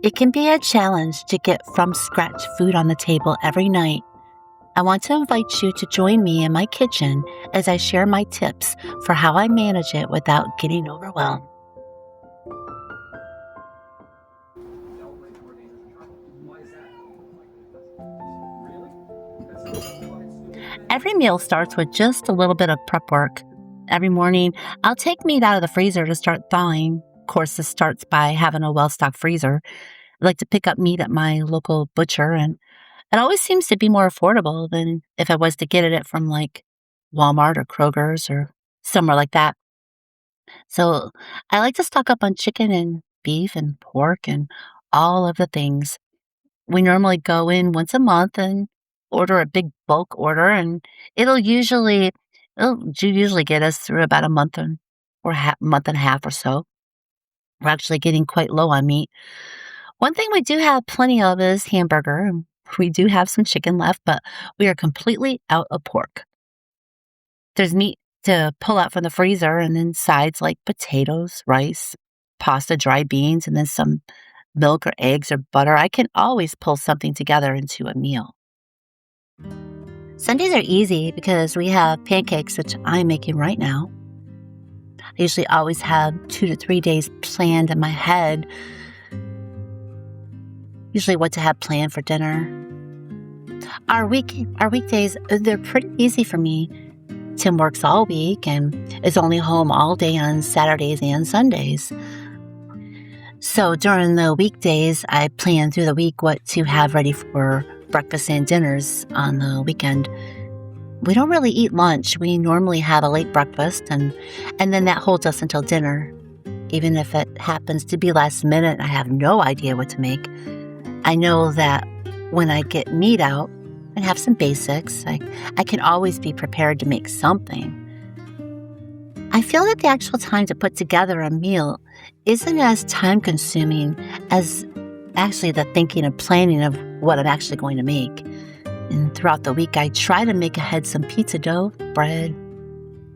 It can be a challenge to get from scratch food on the table every night. I want to invite you to join me in my kitchen as I share my tips for how I manage it without getting overwhelmed. Every meal starts with just a little bit of prep work. Every morning, I'll take meat out of the freezer to start thawing. Of course, this starts by having a well-stocked freezer. I like to pick up meat at my local butcher, and it always seems to be more affordable than if I was to get it from like Walmart or Kroger's or somewhere like that. So I like to stock up on chicken and beef and pork and all of the things. We normally go in once a month and order a big bulk order, and it'll usually get us through about a month month and a half or so. We're actually getting quite low on meat. One thing we do have plenty of is hamburger. And we do have some chicken left, but we are completely out of pork. There's meat to pull out from the freezer, and then sides like potatoes, rice, pasta, dried beans, and then some milk or eggs or butter. I can always pull something together into a meal. Sundays are easy because we have pancakes, which I'm making right now. I usually always have 2 to 3 days planned in my head, usually what to have planned for dinner. Our weekdays, they're pretty easy for me. Tim works all week and is only home all day on Saturdays and Sundays. So during the weekdays, I plan through the week what to have ready for breakfast and dinners on the weekend. We don't really eat lunch. We normally have a late breakfast, and then that holds us until dinner. Even if it happens to be last minute, I have no idea what to make. I know that when I get meat out and have some basics, I can always be prepared to make something. I feel that the actual time to put together a meal isn't as time-consuming as actually the thinking and planning of what I'm actually going to make. And throughout the week, I try to make ahead some pizza dough, bread,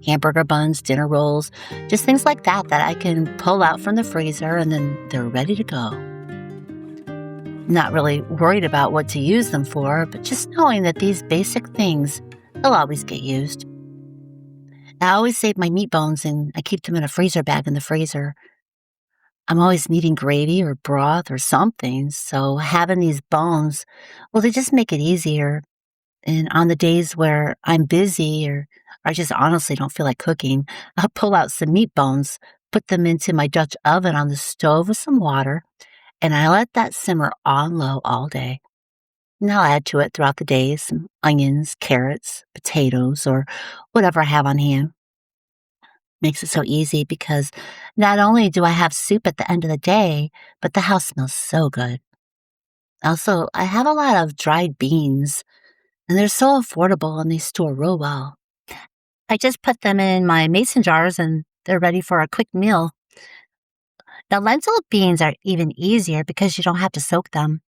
hamburger buns, dinner rolls, just things like that I can pull out from the freezer and then they're ready to go. Not really worried about what to use them for, but just knowing that these basic things, they'll always get used. I always save my meat bones and I keep them in a freezer bag in the freezer. I'm always needing gravy or broth or something, so having these bones, well, they just make it easier. And on the days where I'm busy or I just honestly don't feel like cooking, I'll pull out some meat bones, put them into my Dutch oven on the stove with some water, and I let that simmer on low all day. And I'll add to it throughout the day some onions, carrots, potatoes, or whatever I have on hand. Makes it so easy because not only do I have soup at the end of the day, but the house smells so good. Also, I have a lot of dried beans, and they're so affordable and they store real well. I just put them in my mason jars and they're ready for a quick meal. Now, lentil beans are even easier because you don't have to soak them.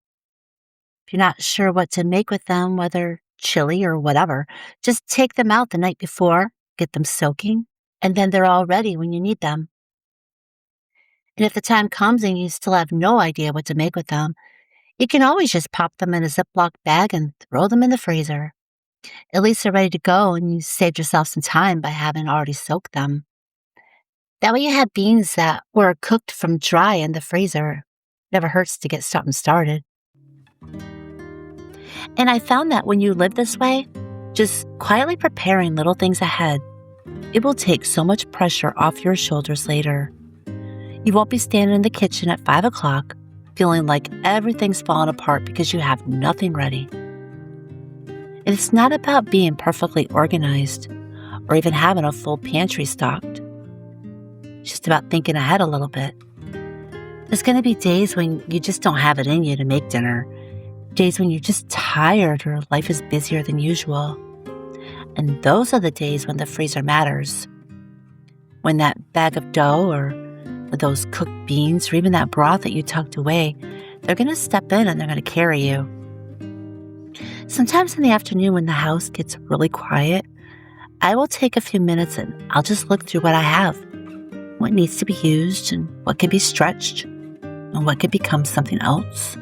If you're not sure what to make with them, whether chili or whatever, just take them out the night before, get them soaking, and then they're all ready when you need them. And if the time comes and you still have no idea what to make with them, you can always just pop them in a Ziploc bag and throw them in the freezer. At least they're ready to go and you saved yourself some time by having already soaked them. That way you have beans that were cooked from dry in the freezer. Never hurts to get something started. And I found that when you live this way, just quietly preparing little things ahead, it will take so much pressure off your shoulders later. You won't be standing in the kitchen at 5 o'clock feeling like everything's falling apart because you have nothing ready. It's not about being perfectly organized or even having a full pantry stocked. It's just about thinking ahead a little bit. There's going to be days when you just don't have it in you to make dinner, days when you're just tired or life is busier than usual. And those are the days when the freezer matters. When that bag of dough or those cooked beans or even that broth that you tucked away, they're going to step in and they're going to carry you. Sometimes in the afternoon when the house gets really quiet, I will take a few minutes and I'll just look through what I have, what needs to be used and what can be stretched. and what can become something else.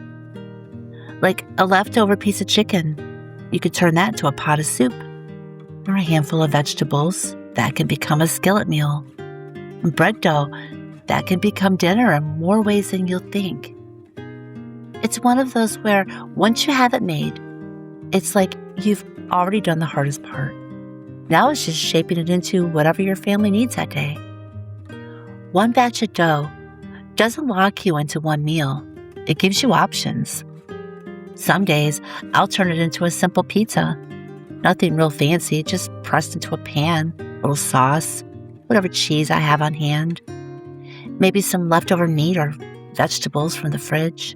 Like a leftover piece of chicken, you could turn that into a pot of soup, or a handful of vegetables, that can become a skillet meal. And bread dough, that can become dinner in more ways than you'll think. It's one of those where once you have it made, it's like you've already done the hardest part. Now it's just shaping it into whatever your family needs that day. One batch of dough doesn't lock you into one meal. It gives you options. Some days, I'll turn it into a simple pizza. Nothing real fancy, just pressed into a pan, a little sauce, whatever cheese I have on hand. Maybe some leftover meat or vegetables from the fridge.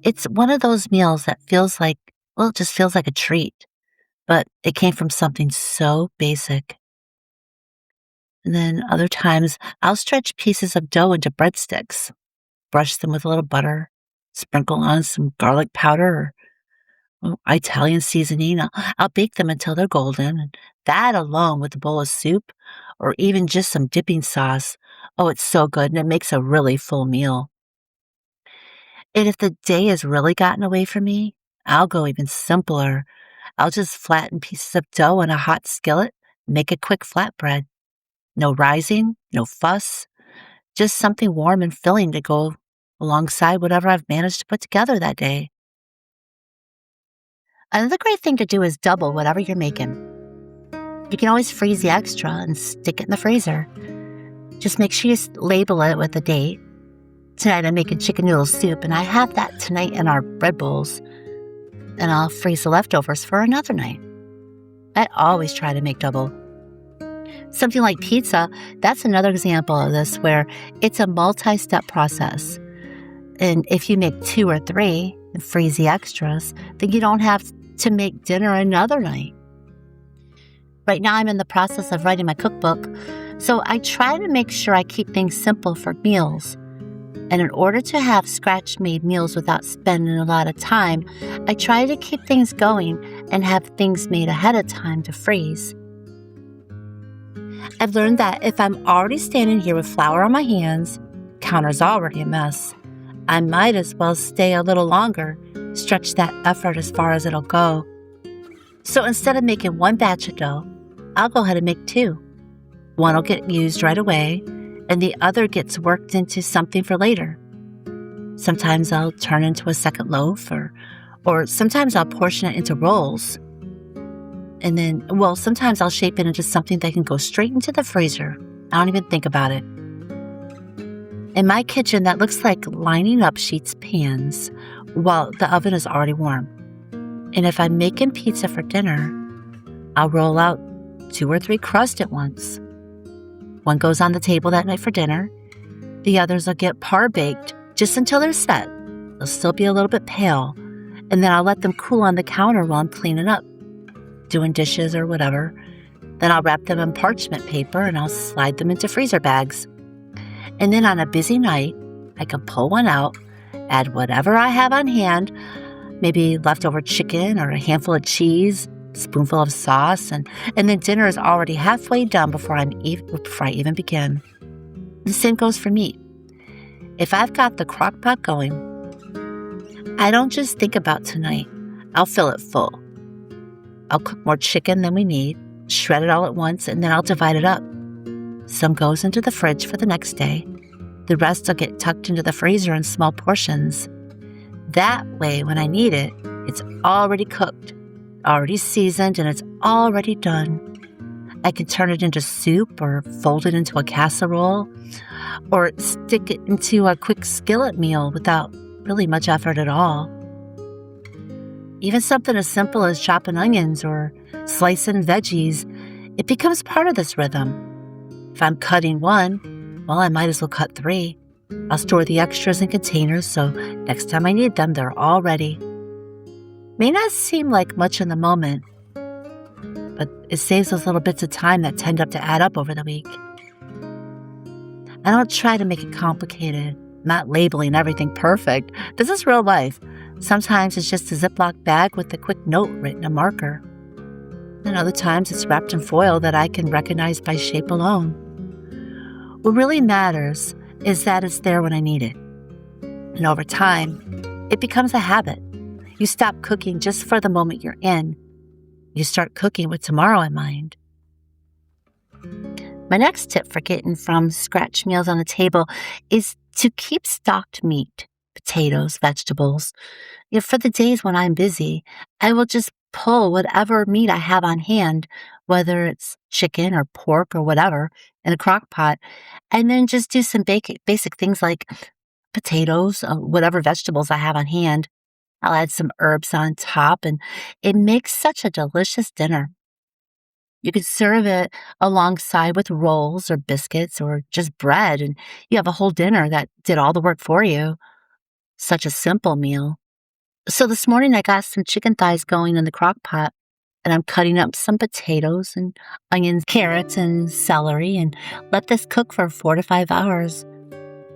It's one of those meals that it just feels like a treat, but it came from something so basic. And then other times, I'll stretch pieces of dough into breadsticks, brush them with a little butter, sprinkle on some garlic powder or Italian seasoning. I'll bake them until they're golden. And that alone with a bowl of soup or even just some dipping sauce, it's so good and it makes a really full meal. And if the day has really gotten away from me, I'll go even simpler. I'll just flatten pieces of dough in a hot skillet, make a quick flatbread. No rising, no fuss, just something warm and filling to go alongside whatever I've managed to put together that day. Another great thing to do is double whatever you're making. You can always freeze the extra and stick it in the freezer. Just make sure you label it with a date. Tonight I'm making chicken noodle soup, and I have that tonight in our bread bowls. And I'll freeze the leftovers for another night. I always try to make double. Something like pizza, that's another example of this where it's a multi-step process. And if you make 2 or 3 and freeze the extras, then you don't have to make dinner another night. Right now I'm in the process of writing my cookbook, so I try to make sure I keep things simple for meals. And in order to have scratch-made meals without spending a lot of time, I try to keep things going and have things made ahead of time to freeze. I've learned that if I'm already standing here with flour on my hands, counter's already a mess. I might as well stay a little longer, stretch that effort as far as it'll go. So instead of making 1 batch of dough, I'll go ahead and make 2. One will get used right away, and the other gets worked into something for later. Sometimes I'll turn into a second loaf, or sometimes I'll portion it into rolls. And then, sometimes I'll shape it into something that can go straight into the freezer. I don't even think about it. In my kitchen, that looks like lining up sheets pans while the oven is already warm. And if I'm making pizza for dinner, I'll roll out 2 or 3 crusts at once. One goes on the table that night for dinner. The others will get par-baked just until they're set. They'll still be a little bit pale. And then I'll let them cool on the counter while I'm cleaning up, doing dishes or whatever. Then I'll wrap them in parchment paper and I'll slide them into freezer bags. And then on a busy night, I can pull one out, add whatever I have on hand, maybe leftover chicken or a handful of cheese, spoonful of sauce, and then dinner is already halfway done before I even begin. The same goes for meat. If I've got the crock pot going, I don't just think about tonight. I'll fill it full. I'll cook more chicken than we need, shred it all at once, and then I'll divide it up. Some goes into the fridge for the next day. The rest will get tucked into the freezer in small portions. That way, when I need it, it's already cooked, already seasoned, and it's already done. I can turn it into soup or fold it into a casserole or stick it into a quick skillet meal without really much effort at all. Even something as simple as chopping onions or slicing veggies, it becomes part of this rhythm. If I'm cutting 1, I might as well cut 3. I'll store the extras in containers so next time I need them, they're all ready. May not seem like much in the moment, but it saves those little bits of time that tend up to add up over the week. I don't try to make it complicated, not labeling everything perfect. This is real life. Sometimes it's just a Ziploc bag with a quick note written in marker. And other times it's wrapped in foil that I can recognize by shape alone. What really matters is that it's there when I need it. And over time, it becomes a habit. You stop cooking just for the moment you're in. You start cooking with tomorrow in mind. My next tip for getting from scratch meals on the table is to keep stocked meat, potatoes, vegetables. For the days when I'm busy, I will just pull whatever meat I have on hand, whether it's chicken or pork or whatever, in a crock pot, and then just do some basic things like potatoes, whatever vegetables I have on hand. I'll add some herbs on top, and it makes such a delicious dinner. You could serve it alongside with rolls or biscuits or just bread, and you have a whole dinner that did all the work for you. Such a simple meal. So this morning I got some chicken thighs going in the crock pot, and I'm cutting up some potatoes and onions, carrots, and celery, and let this cook for 4 to 5 hours.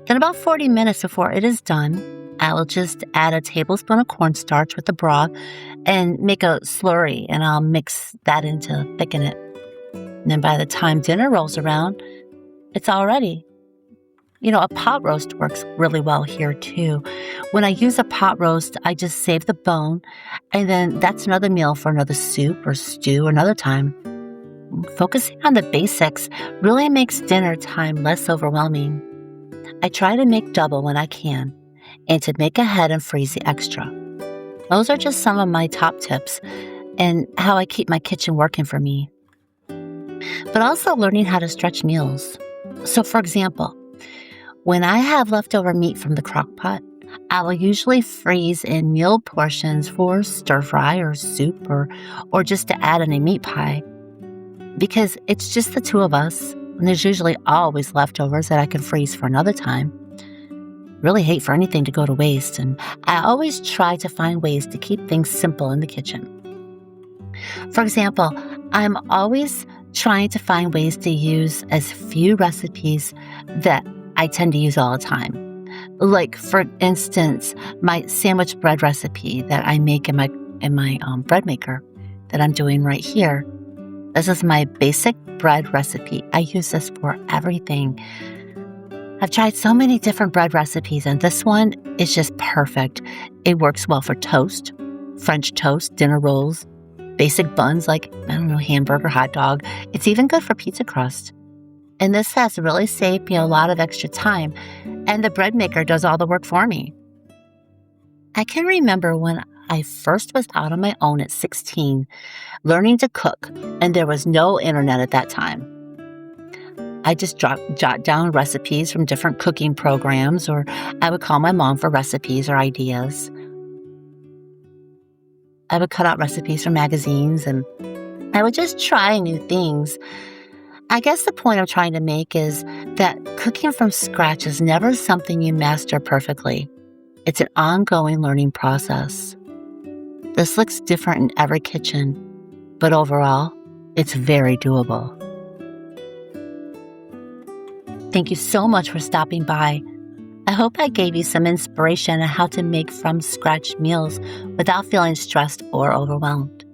Then about 40 minutes before it is done, I will just add a tablespoon of cornstarch with the broth and make a slurry, and I'll mix that in to thicken it. And then by the time dinner rolls around, it's all ready. A pot roast works really well here too. When I use a pot roast, I just save the bone, and then that's another meal for another soup or stew another time. Focusing on the basics really makes dinner time less overwhelming. I try to make double when I can, and to make ahead and freeze the extra. Those are just some of my top tips and how I keep my kitchen working for me. But also learning how to stretch meals. So for example, when I have leftover meat from the crock pot, I will usually freeze in meal portions for stir fry or soup or just to add in a meat pie. Because it's just the two of us, and there's usually always leftovers that I can freeze for another time. Really hate for anything to go to waste, and I always try to find ways to keep things simple in the kitchen. For example, I'm always trying to find ways to use as few recipes that I tend to use all the time. Like, for instance, my sandwich bread recipe that I make in my bread maker that I'm doing right here. This is my basic bread recipe. I use this for everything. I've tried so many different bread recipes, and this one is just perfect. It works well for toast, French toast, dinner rolls, basic buns like, hamburger, hot dog. It's even good for pizza crust. And this has really saved me a lot of extra time, and the bread maker does all the work for me. I can remember when I first was out on my own at 16, learning to cook, and there was no internet at that time. I just jot down recipes from different cooking programs, or I would call my mom for recipes or ideas. I would cut out recipes from magazines, and I would just try new things. I guess the point I'm trying to make is that cooking from scratch is never something you master perfectly. It's an ongoing learning process. This looks different in every kitchen, but overall, it's very doable. Thank you so much for stopping by. I hope I gave you some inspiration on how to make from scratch meals without feeling stressed or overwhelmed.